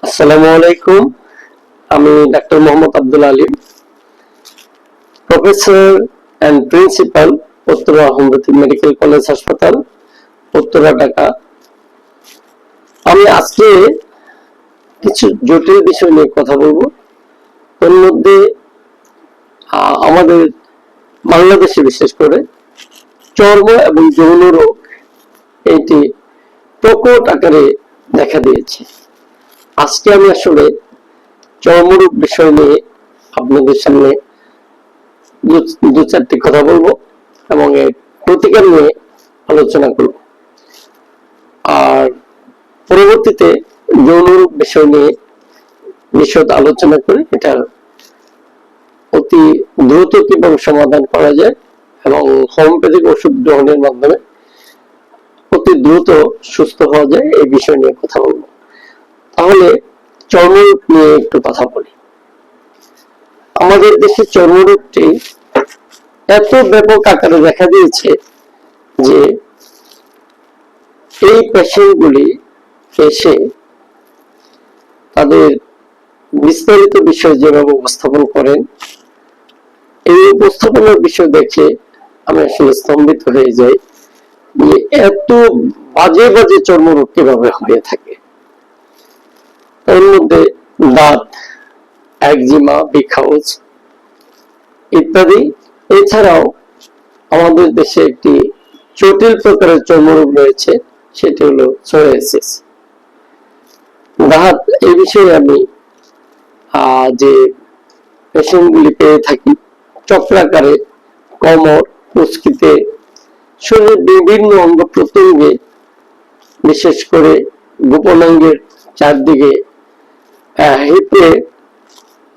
আসসালামু আলাইকুম। আমি doctor Mohammad Abdul Alim, professor and principal, Uttara homeopathic medical college হাসপাতাল, উত্তরা, ঢাকা। আমি আজকে কিছু জটিল বিষয় নিয়ে কথা বলবো। এর মধ্যে আমাদের বাংলাদেশে বিশেষ করে চর্ম এবং যৌন রোগ এটি প্রকট আকারে দেখা দিয়েছে। আজকে আমি আসলে চর্মরোগ বিষয় নিয়ে আপনাদের সামনে দু চারটি কথা বলবো এবং এর প্রতিকার নিয়ে আলোচনা করব। আর পরবর্তীতে যৌনরোগ বিষয় নিয়ে বিশদ আলোচনা করে এটার অতি দ্রুত কিভাবে সমাধান করা যায় এবং হোমিওপ্যাথিক ওষুধ গ্রহণের মাধ্যমে অতি দ্রুত সুস্থ হওয়া যায় এই বিষয় নিয়ে কথা বলবো। তাহলে চর্মরোগ নিয়ে একটু কথা বলি। আমাদের দেশে চর্মরোগটি এত ব্যাপক আকারে দেখা দিয়েছে যে এই পেশেন্টগুলি এসে তাদের বিস্তারিত বিষয় যেভাবে উপস্থাপন করেন, এই উপস্থাপনের বিষয় দেখে আমি আসলে স্তম্ভিত হয়ে যাই যে এত বাজে বাজে চর্মরোগ কিভাবে হয়ে থাকে। এর মধ্যে দাঁত, একজিমা, বিখাউজ ইত্যাদি। এছাড়াও আমাদের দেশে একটি জটিল প্রকারের চর্মরোগ রয়েছে, সেটি হলো সোরিয়াসিস। দাঁত, এই বিষয়ে আমি যে পেশেন্টগুলি পেয়ে থাকি চক্রাকারে কোমর, কুঁচকিতে, শরীরের বিভিন্ন অঙ্গ প্রত্যঙ্গে, বিশেষ করে গোপনাঙ্গের চারদিকে, হিপে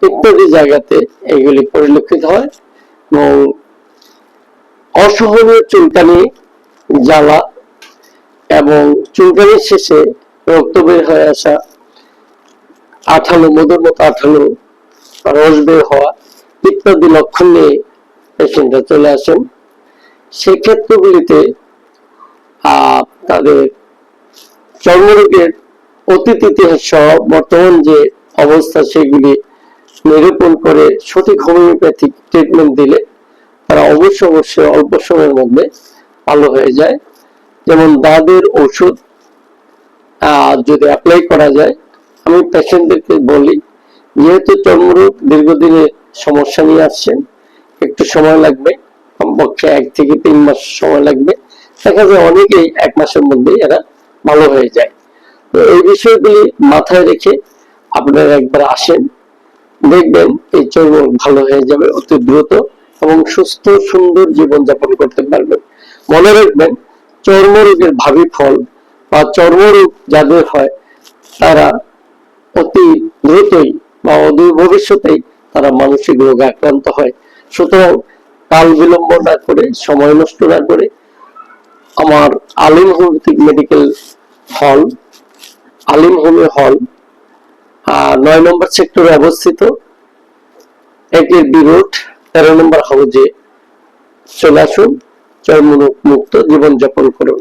ইত্যাদি জায়গাতে এগুলি পরিলক্ষিত হয় এবং অসহনীয় চুলকানি, জ্বালা এবং চুলকানির শেষে রক্ত বের হয়ে আসা, আঠালো, মধুর মতো আঠালো রস বের হওয়া ইত্যাদি লক্ষণ নিয়ে পেশেন্টরা চলে আসেন। সেক্ষেত্রগুলিতে তাদের চর্মরোগের অতীত ইতিহাস সহ বর্তমান যে অবস্থা সেগুলি নিরূপণ করে সঠিক হোমিওপ্যাথিক ট্রিটমেন্ট দিলে তারা অবশ্যই অল্প সময়ের মধ্যে ভালো হয়ে যায়। যেমন দাঁতের ওষুধ যদি অ্যাপ্লাই করা যায়, আমি পেশেন্টদেরকে বলি, যেহেতু চর্মরোগ দীর্ঘদিনের সমস্যা নিয়ে আসছেন, একটু সময় লাগবে, কমপক্ষে 1 থেকে 3 মাস সময় লাগবে। দেখা যায় অনেকেই 1 মাসের মধ্যে এরা ভালো হয়ে যায়। তো এই বিষয়গুলি মাথায় রেখে আপনারা একবার আসেন, দেখবেন এই চর্মরোগ ভালো হয়ে যাবে অতি দ্রুত এবং সুস্থ সুন্দর জীবনযাপন করতে পারবেন। মনে রাখবেন, চর্মরোগের ভাবী ফল বা চর্মরোগ যাদের হয় তারা অতি দ্রুতই বা অদূর ভবিষ্যতেই তারা মানসিক রোগে আক্রান্ত হয়। সুতরাং কাল বিলম্ব না করে, সময় নষ্ট না করে আমার আলিম হোমিওপ্যাথিক মেডিকেল হল, আলিম হোমিও হল 9 নম্বর সেক্টরে অবস্থিত, 1 বি রোড, 13 নম্বর হাউজে চলে আসুন। চর্মরোগ মুক্ত জীবনযাপন করুন।